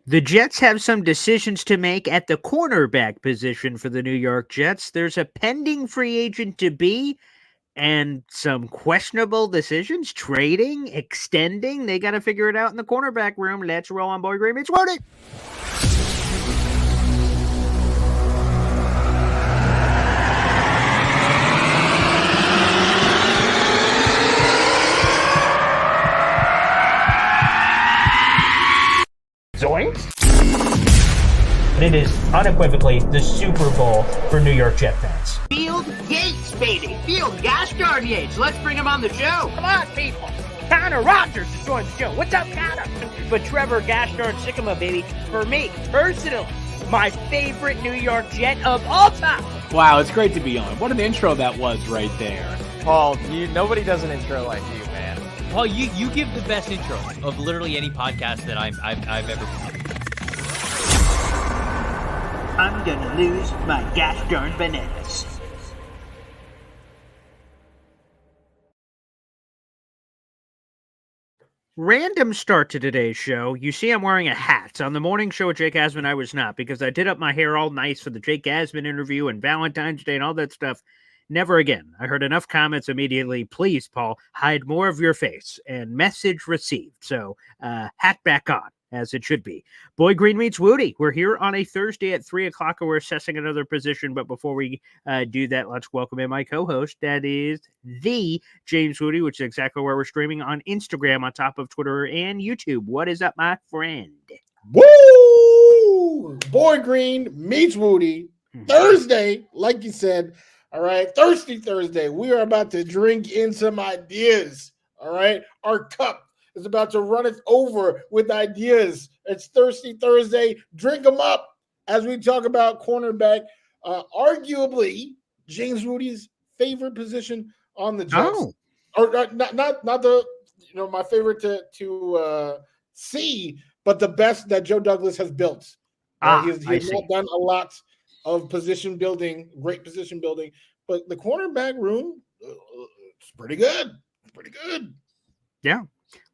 The Jets have some decisions to make at the cornerback position for the New York Jets. There's a pending free agent to be and some questionable decisions, trading, extending. They got to figure it out in the cornerback room. Let's roll on Boy Green Wudi. Zoinks! But it is unequivocally the Super Bowl for New York Jet fans. Field Yates, baby. Field Gosh darn Yates. Let's bring him on the show. Come on, people. Connor Rogers is joining the show. What's up, Connor? But Trevor Gosh darn Sycamore, baby, for me, personally, my favorite New York Jet of all time. Wow, it's great to be on. What an intro that was right there. Paul, nobody does an intro like you, man. Paul, you give the best intro of literally any podcast that I've ever been on. I'm gonna lose my gosh darn bananas. Random start to today's show. You see I'm wearing a hat. On the morning show with Jake Asman, I was not, because I did up my hair all nice for the Jake Asman interview and Valentine's Day and all that stuff. Never again. I heard enough comments immediately. Please, Paul, hide more of your face. And message received. So, hat back on, as it should be. Boy Green meets Wudi. We're here on a Thursday at 3 o'clock, and we're assessing another position. But before we do that, let's welcome in my co-host. That is the James Wudi, which is exactly where we're streaming on Instagram, on top of Twitter and YouTube. What is up, my friend? Woo! Boy Green meets Wudi. Thursday, like you said. All right, Thirsty Thursday. We are about to drink in some ideas. All right, our cup is about to run it over with ideas. It's Thirsty Thursday. Drink them up as we talk about cornerback. Arguably, James Wudi's favorite position on the Jets. Oh. Or not the my favorite to see, but the best that Joe Douglas has built. He's not done a lot of position building, great position building, but the cornerback room, it's pretty good. Pretty good. Yeah.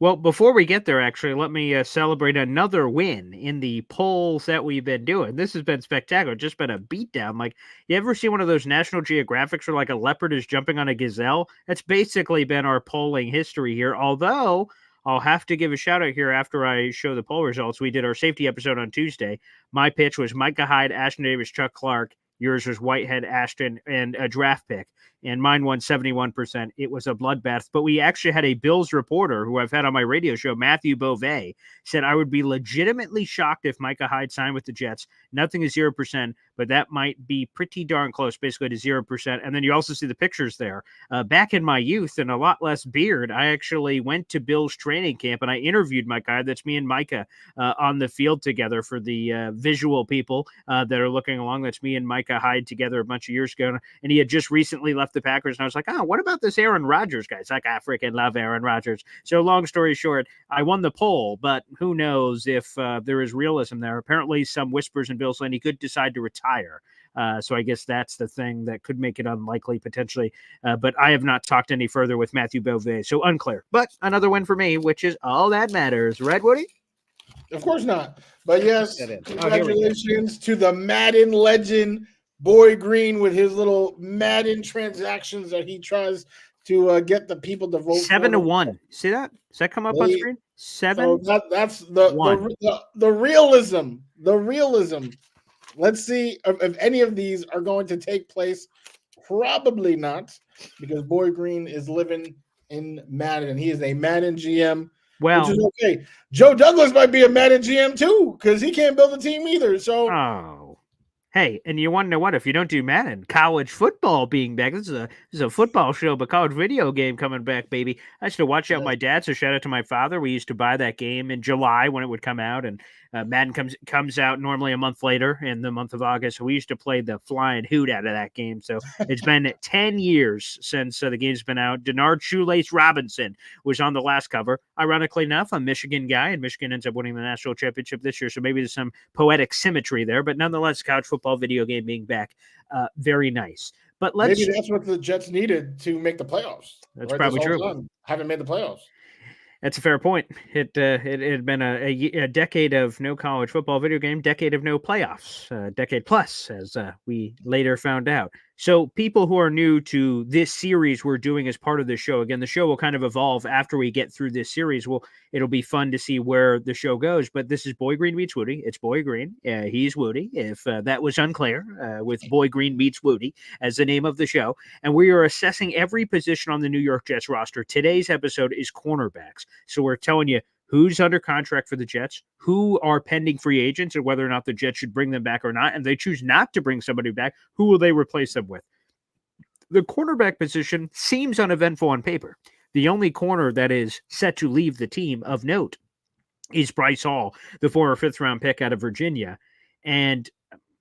Well, before we get there, actually, let me celebrate another win in the polls that we've been doing. This has been spectacular. Just been a beatdown. Like, you ever see one of those National Geographics where like a leopard is jumping on a gazelle? That's basically been our polling history here. Although I'll have to give a shout out here after I show the poll results. We did our safety episode on Tuesday. My pitch was Micah Hyde, Ashton Davis, Chuck Clark. Yours was Whitehead, Ashton, and a draft pick. And mine won 71%. It was a bloodbath. But we actually had a Bills reporter who I've had on my radio show, Matthew Beauvais, said I would be legitimately shocked if Micah Hyde signed with the Jets. Nothing is 0%, but that might be pretty darn close, basically to 0%. And then you also see the pictures there. Back in my youth and a lot less beard, I actually went to Bills training camp and I interviewed Micah Hyde. That's me and Micah on the field together for the visual people that are looking along. That's me and Micah Hyde together a bunch of years ago. And he had just recently left the Packers. And I was like, what about this Aaron Rodgers guy? It's like, I freaking love Aaron Rodgers. So long story short, I won the poll, but who knows if there is realism there. Apparently some whispers in Bill's land he could decide to retire. So I guess that's the thing that could make it unlikely potentially. But I have not talked any further with Matthew Beauvais, so unclear. But another win for me, which is all that matters. Right, Wudi? Of course not. But yes, congratulations to the Madden legend, Boy Green, with his little Madden transactions that he tries to get the people to vote 7-1. See that? Does that come up on screen? 7. So that's the realism. The realism. Let's see if any of these are going to take place. Probably not, because Boy Green is living in Madden. He is a Madden GM. Well, which is okay. Joe Douglas might be a Madden GM too, because he can't build a team either. So, hey, and you want to know what? If you don't do Madden, college football being back. This is a football show, but college video game coming back, baby. I used to watch out my dad. So shout out to my father. We used to buy that game in July when it would come out, and Madden comes out normally a month later in the month of August. So we used to play the flying hoot out of that game. So it's been 10 years since the game's been out. Denard Shoelace Robinson was on the last cover. Ironically enough, a Michigan guy, and Michigan ends up winning the national championship this year. So maybe there's some poetic symmetry there, but nonetheless, college football video game being back, very nice. But maybe that's what the Jets needed to make the playoffs. That's probably true. Haven't made the playoffs. That's a fair point. It had been a decade of no college football video game, decade of no playoffs, decade plus, as we later found out. So people who are new to this series we're doing as part of the show, again, the show will kind of evolve after we get through this series. It'll be fun to see where the show goes. But this is Boy Green meets Wudi. It's Boy Green. He's Wudi. If that was unclear, with Boy Green meets Wudi as the name of the show. And we are assessing every position on the New York Jets roster. Today's episode is cornerbacks. So we're telling you who's under contract for the Jets, who are pending free agents, and whether or not the Jets should bring them back or not. And they choose not to bring somebody back, who will they replace them with? The cornerback position seems uneventful on paper. The only corner that is set to leave the team of note is Bryce Hall, the former fifth-round pick out of Virginia. And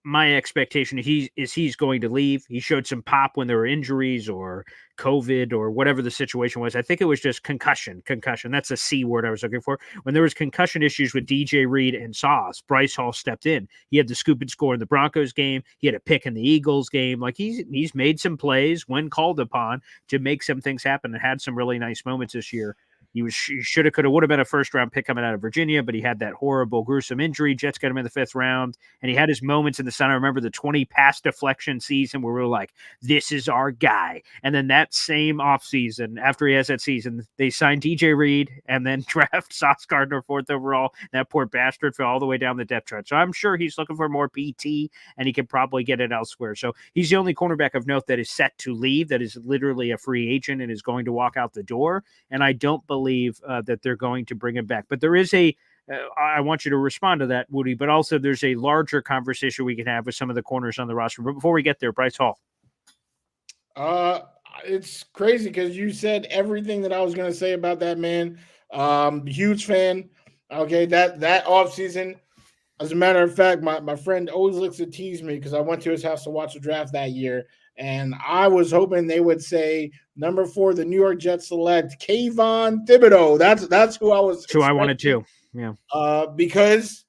my expectation he's going to leave. He showed some pop when there were injuries or COVID or whatever the situation was. I think it was just concussion. That's a C word I was looking for. When there was concussion issues with DJ Reed and Sauce, Bryce Hall stepped in. He had the scoop and score in the Broncos game. He had a pick in the Eagles game. Like he's made some plays when called upon to make some things happen and had some really nice moments this year. He should have, could have, would have been a first-round pick coming out of Virginia, but he had that horrible, gruesome injury. Jets got him in the 5th round, and he had his moments in the sun. I remember the 20 pass deflection season where we were like, this is our guy. And then that same offseason, after he has that season, they signed DJ Reed and then draft Sauce Gardner 4th overall. That poor bastard fell all the way down the depth chart. So I'm sure he's looking for more PT, and he can probably get it elsewhere. So he's the only cornerback of note that is set to leave, that is literally a free agent and is going to walk out the door. And I don't believe that they're going to bring him back. But there is I want you to respond to that, Wudi, but also there's a larger conversation we can have with some of the corners on the roster. But before we get there, Bryce Hall. It's crazy because you said everything that I was going to say about that man. Huge fan. Okay, that offseason, as a matter of fact, my friend always looks to tease me because I went to his house to watch the draft that year. And I was hoping they would say number 4, the New York Jets select Kayvon Thibodeau. That's who I was. Who I wanted to. Yeah. Because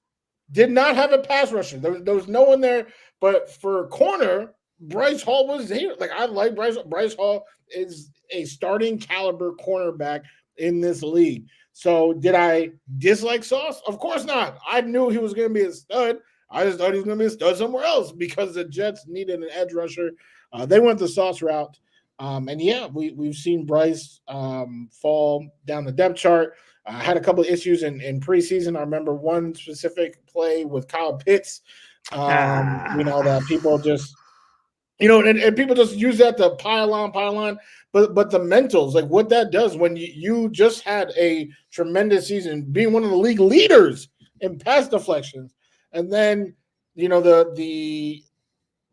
did not have a pass rusher. There was no one there. But for corner, Bryce Hall was here. Like I like Bryce. Bryce Hall is a starting caliber cornerback in this league. So did I dislike Sauce? Of course not. I knew he was going to be a stud. I just thought he was going to be a stud somewhere else because the Jets needed an edge rusher. They went the Sauce route. And yeah, we've seen Bryce fall down the depth chart. Had a couple of issues in preseason. I remember one specific play with Kyle Pitts, that people just, and people just use that to pile on. But the mentals, like what that does when you just had a tremendous season, being one of the league leaders in pass deflections, and then, the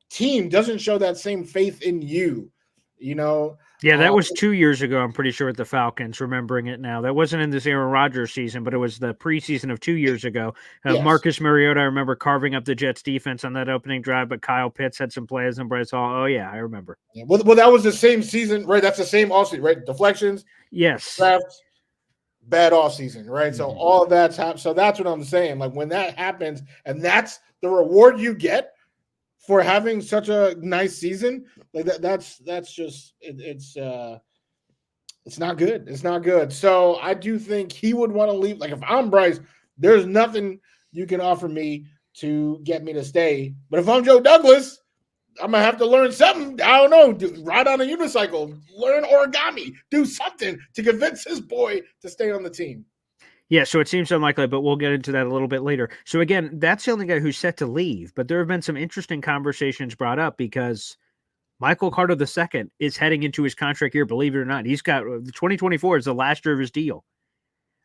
team doesn't show that same faith in you, Yeah, that was 2 years ago, I'm pretty sure, at the Falcons, remembering it now. That wasn't in this Aaron Rodgers season, but it was the preseason of 2 years ago. Yes. Marcus Mariota, I remember carving up the Jets defense on that opening drive, but Kyle Pitts had some plays and Bryce Hall. Oh, yeah, I remember. Yeah, well, that was the same season, right? That's the same offseason, right? Deflections. Yes. Draft, bad offseason, right? So all of that's happened. So that's what I'm saying. Like when that happens, and that's the reward you get for having such a nice season, like that's just it's not good. It's not good. So I do think he would want to leave. Like if I'm Bryce, there's nothing you can offer me to get me to stay. But if I'm Joe Douglas, I'm gonna have to learn something. I don't know, ride on a unicycle, learn origami, do something to convince his boy to stay on the team. Yeah, so it seems unlikely, but we'll get into that a little bit later. So again, that's the only guy who's set to leave, but there have been some interesting conversations brought up because Michael Carter II is heading into his contract year, believe it or not. He's got 2024 is the last year of his deal.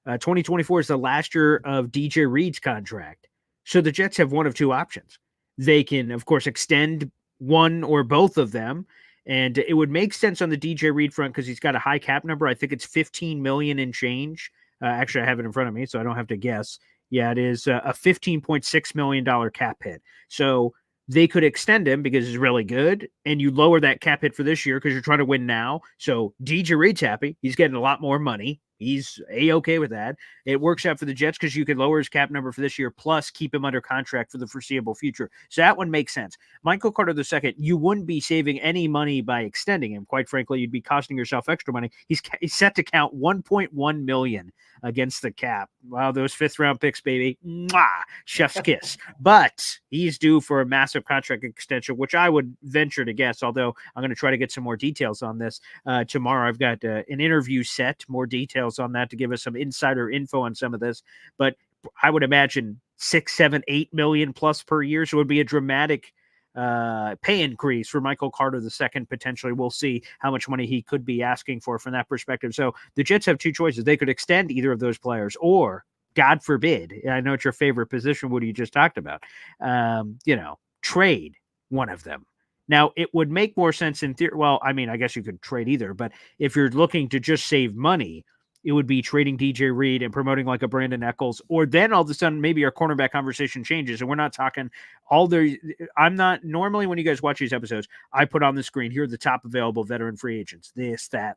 2024 is the last year of DJ Reed's contract. So the Jets have one of two options. They can, of course, extend one or both of them, and it would make sense on the DJ Reed front because he's got a high cap number. I think it's $15 million and change. Actually, I have it in front of me, so I don't have to guess. Yeah, it is a $15.6 million cap hit. So they could extend him because he's really good, and you lower that cap hit for this year because you're trying to win now. So DJ Reed's happy. He's getting a lot more money. He's A-okay with that. It works out for the Jets because you could lower his cap number for this year, plus keep him under contract for the foreseeable future. So that one makes sense. Michael Carter II, you wouldn't be saving any money by extending him. Quite frankly, you'd be costing yourself extra money. He's set to count $1.1 million against the cap. Wow, those fifth-round picks, baby. Mwah! Chef's kiss. But he's due for a massive contract extension, which I would venture to guess, although I'm going to try to get some more details on this tomorrow. I've got an interview set, more details on that to give us some insider info on some of this, but I would imagine 6, 7, 8 million plus per year. So it would be a dramatic pay increase for Michael Carter II. Potentially, we'll see how much money he could be asking for from that perspective. So the Jets have two choices. They could extend either of those players, or God forbid, I know it's your favorite position, what you just talked about, trade one of them. Now, it would make more sense in theory. Well, I mean, I guess you could trade either, but if you're looking to just save money, it would be trading DJ Reed and promoting like a Brandon Eccles, or then all of a sudden maybe our cornerback conversation changes and we're not talking all the. I'm not normally when you guys watch these episodes, I put on the screen here are the top available veteran free agents. This, that.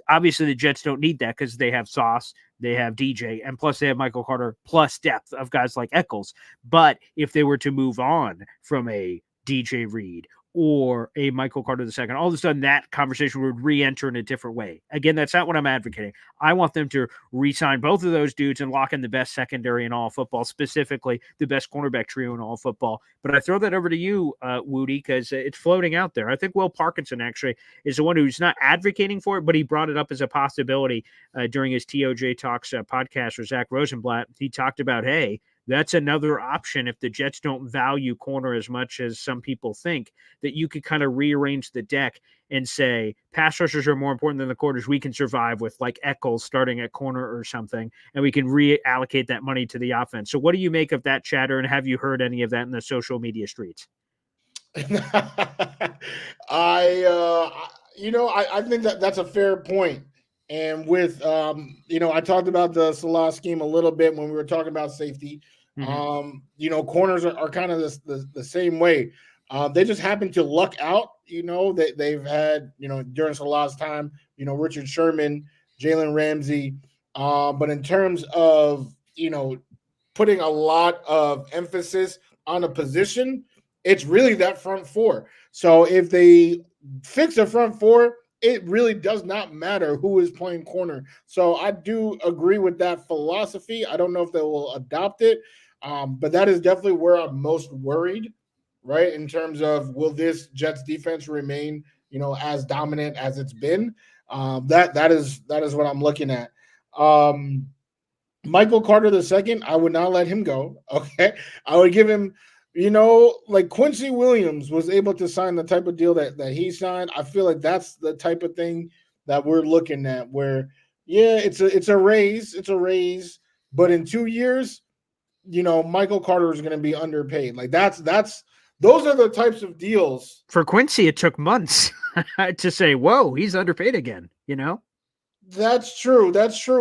Obviously, the Jets don't need that because they have Sauce, they have DJ, and plus they have Michael Carter, plus depth of guys like Eccles. But if they were to move on from a DJ Reed or a Michael Carter II, all of a sudden that conversation would re-enter in a different way. Again, that's not what I'm advocating. I want them to re-sign both of those dudes and lock in the best secondary in all football, specifically the best cornerback trio in all football. But I throw that over to you, Wudi, because it's floating out there. I think Will Parkinson actually is the one who's not advocating for it, but he brought it up as a possibility during his TOJ Talks podcast with Zach Rosenblatt. He talked about, hey, that's another option if the Jets don't value corner as much as some people think, that you could kind of rearrange the deck and say pass rushers are more important than the corners. We can survive with like Eccles starting at corner or something, and we can reallocate that money to the offense. So what do you make of that chatter, and have you heard any of that in the social media streets? I think that's a fair point. And with, I talked about the Salah scheme a little bit when we were talking about safety. Mm-hmm. Corners are kind of the same way. They just happen to luck out, they've had, during Salah's time, Richard Sherman, Jalen Ramsey. But in terms of, putting a lot of emphasis on a position, it's really that front four. So if they fix a front four, it really does not matter who is playing corner. So I do agree with that philosophy. I don't know if they will adopt it, but that is definitely where I'm most worried, right? In terms of, will this Jets defense remain, as dominant as it's been? That is what I'm looking at. Michael Carter II, I would not let him go. Okay, I would give him. Like Quincy Williams was able to sign the type of deal that he signed. I feel like that's the type of thing that we're looking at where, yeah, it's a raise, but in 2 years, Michael Carter is going to be underpaid. Like those are the types of deals. For Quincy, it took months to say, whoa, he's underpaid again, That's true.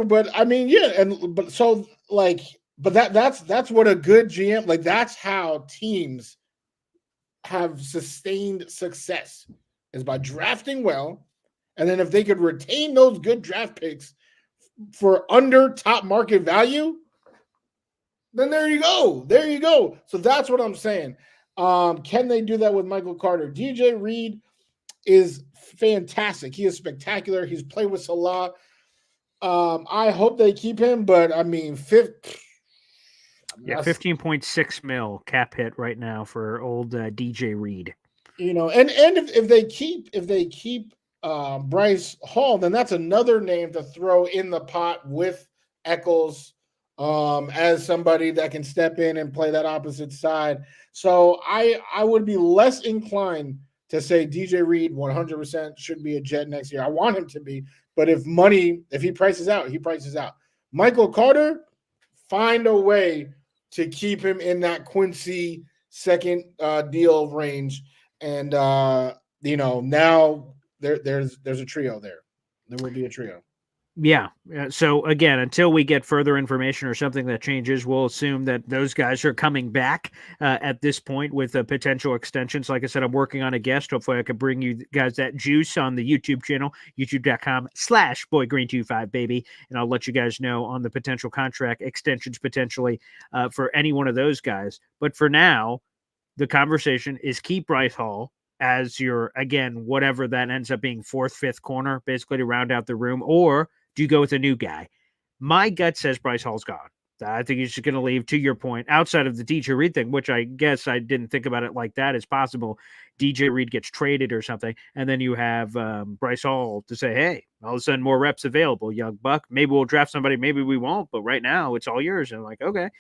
But I mean, yeah. But that's what a good GM, like that's how teams have sustained success, is by drafting well. And then if they could retain those good draft picks for under top market value, then there you go. So that's what I'm saying. Can they do that with Michael Carter? DJ Reed is fantastic. He is spectacular. He's played with Salah. I hope they keep him, but I mean, 15.6 mil cap hit right now for old DJ Reed. And if they keep Bryce Hall, then that's another name to throw in the pot with Eccles as somebody that can step in and play that opposite side. So I would be less inclined to say DJ Reed 100% should be a Jet next year. I want him to be, but if he prices out, he prices out. Michael Carter, find a way to keep him in that Quincy second deal range. And, now there's a trio there. There will be a trio. Yeah. So again, until we get further information or something that changes, we'll assume that those guys are coming back at this point with potential extensions. Like I said, I'm working on a guest. Hopefully I can bring you guys that juice on the YouTube channel, youtube.com/boygreen25, baby. And I'll let you guys know on the potential contract extensions potentially for any one of those guys. But for now, the conversation is keep Bryce Hall as your, again, whatever that ends up being, fourth, fifth corner, basically to round out the room, or do you go with a new guy? My gut says Bryce Hall's gone. I think he's just going to leave, to your point, outside of the DJ Reed thing, which I guess I didn't think about it like that. It's possible DJ Reed gets traded or something, and then you have Bryce Hall to say, hey, all of a sudden more reps available, young buck. Maybe we'll draft somebody, maybe we won't, but right now it's all yours. And I'm like, okay.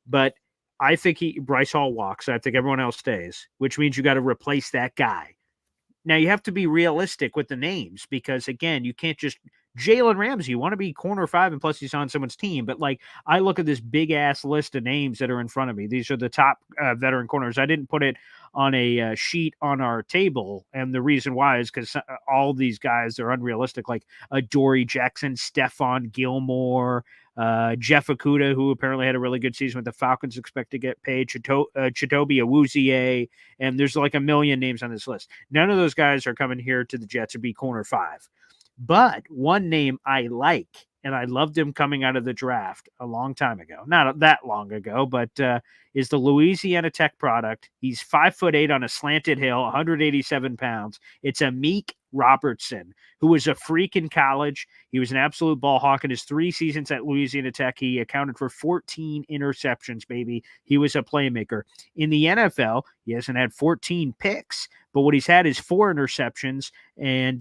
But I think Bryce Hall walks. I think everyone else stays, which means you got to replace that guy. Now you have to be realistic with the names because again, you can't just Jalen Ramsey. You want to be corner 5, and plus he's on someone's team. But like, I look at this big ass list of names that are in front of me. These are the top veteran corners. I didn't put it on a sheet on our table, and the reason why is because all these guys are unrealistic. Like Dory Jackson, Stephon Gilmore. Jeff Okuda, who apparently had a really good season with the Falcons, expect to get paid. Chidobe Awuzie, and there's like a million names on this list. None of those guys are coming here to the Jets to be corner 5. But one name I like, and I loved him coming out of the draft a long time ago, not that long ago, but is the Louisiana Tech product. He's 5'8" on a slanted hill, 187 pounds. It's Amik Robertson, who was a freak in college. He was an absolute ball hawk in his 3 seasons at Louisiana Tech. He accounted for 14 interceptions, baby. He was a playmaker. In the NFL, he hasn't had 14 picks, but what he's had is 4 interceptions, and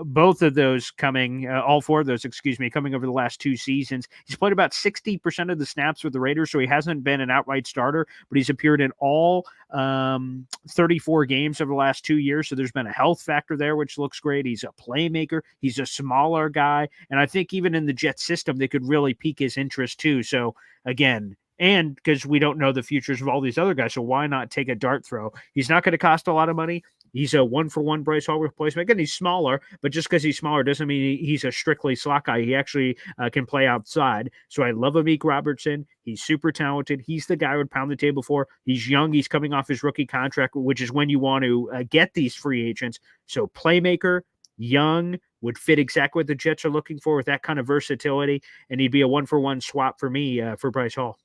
both of those coming, all 4 of those, coming over the last 2 seasons. He's played about 60% of the snaps with the Raiders, so he hasn't been an outright starter, but he's appeared in all 34 games over the last 2 years, so there's been a health factor there, which looks great. He's a playmaker. He's a smaller guy, and I think even in the Jets system, they could really pique his interest too. So again, and because we don't know the futures of all these other guys, so why not take a dart throw? He's not going to cost a lot of money. He's a 1-for-1 Bryce Hall replacement. Again, he's smaller, but just because he's smaller doesn't mean he's a strictly slot guy. He actually can play outside. So I love Amik Robertson. He's super talented. He's the guy I would pound the table for. He's young. He's coming off his rookie contract, which is when you want to get these free agents. So playmaker, young, would fit exactly what the Jets are looking for with that kind of versatility, and he'd be a 1-for-1 swap for me for Bryce Hall.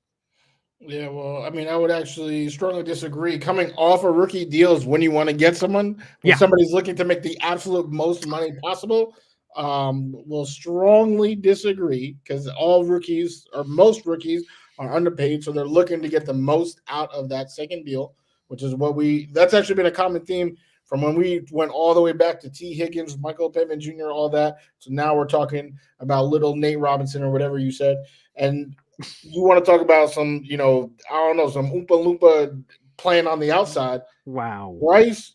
Yeah, well, I mean, I would actually strongly disagree. Coming off a rookie deal is when you want to get someone. When somebody's looking to make the absolute most money possible, will strongly disagree because all rookies or most rookies are underpaid, so they're looking to get the most out of that second deal, which is that's actually been a common theme from when we went all the way back to T. Higgins, Michael Pittman Jr., all that. So now we're talking about little Nate Robinson or whatever you said. And you want to talk about some, I don't know, some Oompa Loompa playing on the outside. Wow. Bryce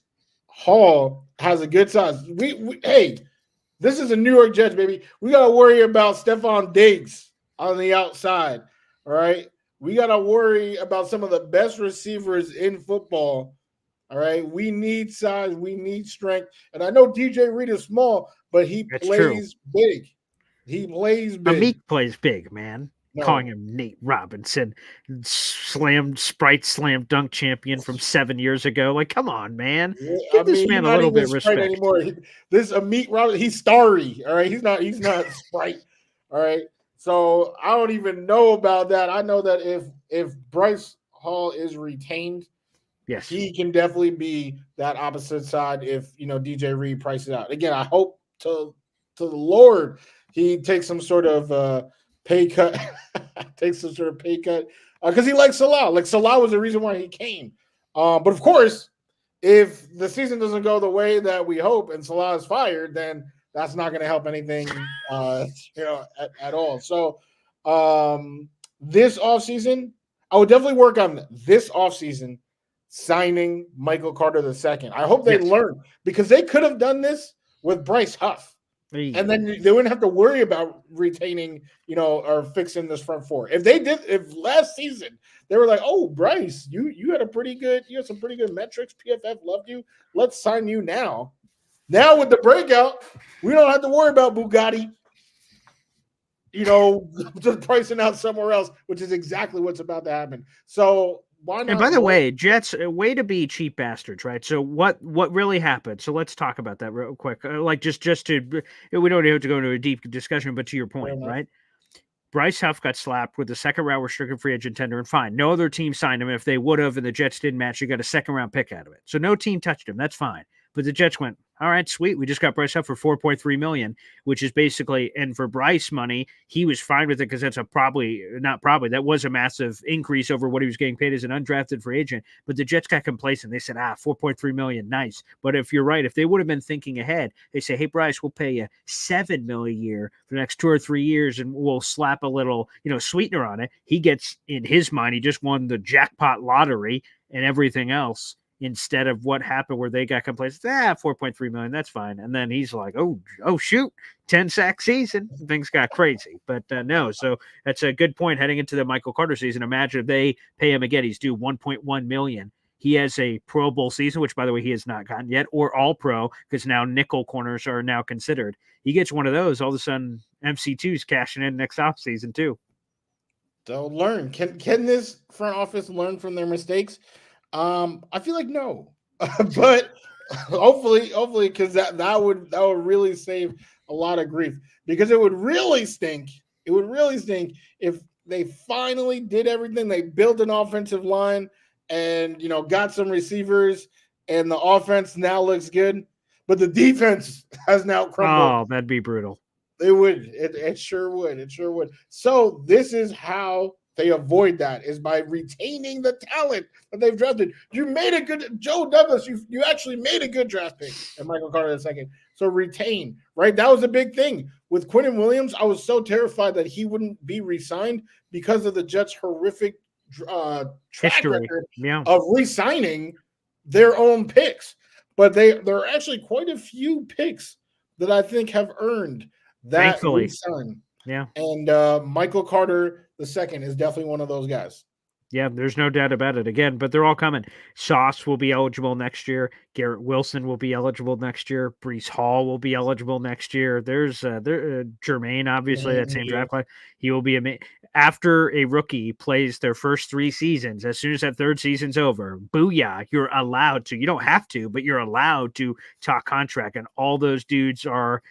Hall has a good size. Hey, this is a New York Jets, baby. We got to worry about Stephon Diggs on the outside, all right? We got to worry about some of the best receivers in football, all right? We need size. We need strength. And I know DJ Reed is small, but he plays big. He plays big. Amik plays big, man. No. Calling him Nate Robinson, slam dunk champion from 7 years ago. Like, come on, man. Give this man a little bit of respect. Anymore. This Amik Robinson, he's starry. All right. He's not Sprite. All right. So I don't even know about that. I know that if Bryce Hall is retained, yes, he can definitely be that opposite side if DJ Reed prices out. Again, I hope to the Lord he takes some sort of pay cut, because he likes Salah. Like Salah was the reason why he came. But of course, if the season doesn't go the way that we hope and Salah is fired, then that's not going to help anything, at all. So this offseason, I would definitely work on this offseason signing Michael Carter II. I hope they learn because they could have done this with Bryce Huff. And then they wouldn't have to worry about retaining, or fixing this front four. If last season they were like, "Oh, Bryce, you had some pretty good metrics. PFF loved you. Let's sign you now." Now with the breakout, we don't have to worry about Bugatti. just pricing out somewhere else, which is exactly what's about to happen. So why not? And by the way, Jets, way to be cheap bastards, right? So what really happened? So let's talk about that real quick. Like just to, we don't have to go into a deep discussion, but to your point, right? Bryce Huff got slapped with the second round restricted free agent tender, and fine. No other team signed him. If they would have and the Jets didn't match, you got a second round pick out of it. So no team touched him. That's fine. But the Jets went, all right, sweet. We just got Bryce Huff for $4.3 million, which is basically, and for Bryce money, he was fine with it because that's that was a massive increase over what he was getting paid as an undrafted free agent. But the Jets got complacent. They said, $4.3 million, nice. But if you're right, if they would have been thinking ahead, they say, hey, Bryce, we'll pay you $7 million a year for the next 2 or 3 years, and we'll slap a little, sweetener on it. He gets, in his mind, he just won the jackpot lottery and everything else. Instead of what happened where they got complacent, $4.3 million, that's fine. And then he's like, oh shoot, 10-sack season. Things got crazy. But no, so that's a good point heading into the Michael Carter season. Imagine if they pay him again, he's due $1.1 million. He has a Pro Bowl season, which, by the way, he has not gotten yet, or All-Pro, because now nickel corners are now considered. He gets one of those, all of a sudden MC2's cashing in next offseason too. They'll learn. Can this front office learn from their mistakes? I feel like no, but hopefully, because that would really save a lot of grief. Because it would really stink. It would really stink if they finally did everything. They built an offensive line and got some receivers, and the offense now looks good, but the defense has now crumbled. Oh, that'd be brutal. It would. It sure would. It sure would. So this is how they avoid that, is by retaining the talent that they've drafted. You made a good Joe Douglas. You actually made a good draft pick and Michael Carter II. So retain, right? That was a big thing with Quinnen Williams. I was so terrified that he wouldn't be re-signed because of the Jets' horrific track record of re-signing their own picks. But there are actually quite a few picks that I think have earned that re-sign. Yeah. And Michael Carter II is definitely one of those guys. Yeah, there's no doubt about it. Again, but they're all coming. Sauce will be eligible next year. Garrett Wilson will be eligible next year. Breece Hall will be eligible next year. There's Jermaine, obviously, that same draft class. He will be after a rookie plays their first 3 seasons. As soon as that 3rd season's over, booyah, you're allowed to. You don't have to, but you're allowed to talk contract, and all those dudes are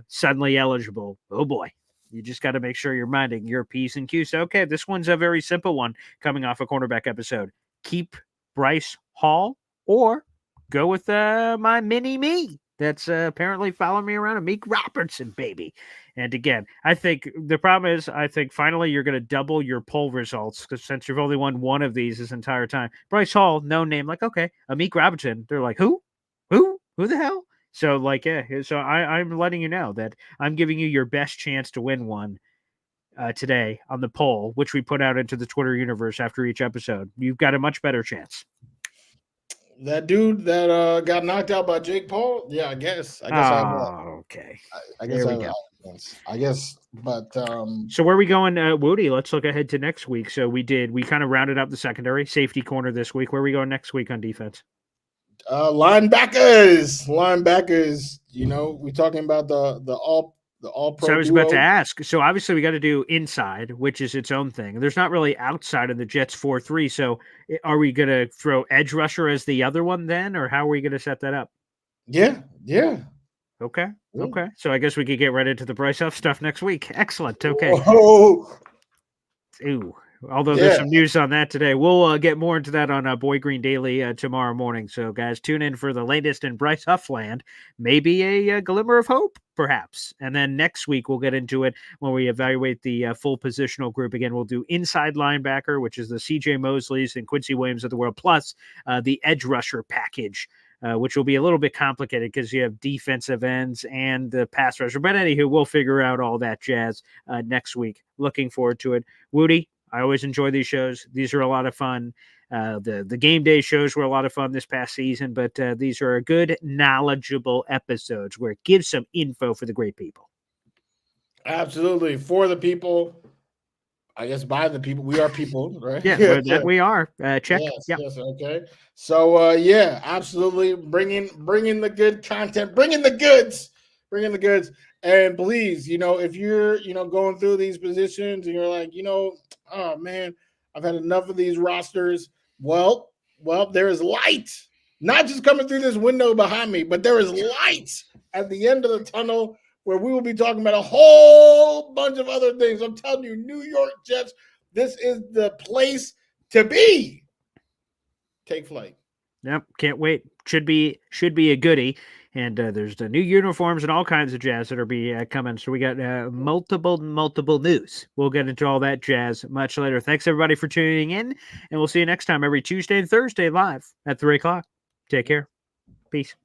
suddenly eligible. Oh boy. You just got to make sure you're minding your P's and Q's. Okay, this one's a very simple one coming off a cornerback episode. Keep Bryce Hall or go with my mini-me that's apparently following me around, Amik Robertson, baby. And again, I think the problem is, finally you're going to double your poll results, because since you've only won one of these this entire time. Bryce Hall, no name. Like, okay, Amik Robertson. They're like, who the hell? So, so I'm letting you know that I'm giving you your best chance to win one today on the poll, which we put out into the Twitter universe after each episode. You've got a much better chance. That dude that got knocked out by Jake Paul? Yeah, I guess. Okay. I guess, but so where are we going, Wudi? Let's look ahead to next week. So we kind of rounded up the secondary safety corner this week. Where are we going next week on defense? Linebackers. We're talking about the all pro. So I was about to ask. So obviously we got to do inside, which is its own thing. There's not really outside in the Jets 4-3. So are we going to throw edge rusher as the other one then, or how are we going to set that up? Yeah. Okay. So I guess we could get right into the Bryce Huff stuff next week. Excellent. Okay. Whoa. Ooh. Although there's some news on that today. We'll get more into that on Boy Green Daily tomorrow morning. So, guys, tune in for the latest in Bryce Huff land. Maybe a glimmer of hope, perhaps. And then next week, we'll get into it when we evaluate the full positional group. Again, we'll do inside linebacker, which is the C.J. Mosleys and Quincy Williams of the world, plus the edge rusher package, which will be a little bit complicated because you have defensive ends and the pass rusher. But anywho, we'll figure out all that jazz next week. Looking forward to it. Wudi, I always enjoy these shows. These are a lot of fun. The game day shows were a lot of fun this past season, but these are good, knowledgeable episodes where it gives some info for the great people. Absolutely. For the people, I guess by the people. We are people, right? Yeah, we are. Check. Yes, okay. So, absolutely. Bringing the good content, bringing the goods. And please, if you're, going through these positions and you're like, oh man, I've had enough of these rosters. Well, there is light, not just coming through this window behind me, but there is light at the end of the tunnel where we will be talking about a whole bunch of other things. I'm telling you, New York Jets, this is the place to be. Take flight. Yep, can't wait. Should be a goodie. And there's the new uniforms and all kinds of jazz that are be coming. So we got multiple news. We'll get into all that jazz much later. Thanks everybody for tuning in, and we'll see you next time every Tuesday and Thursday live at 3:00. Take care. Peace.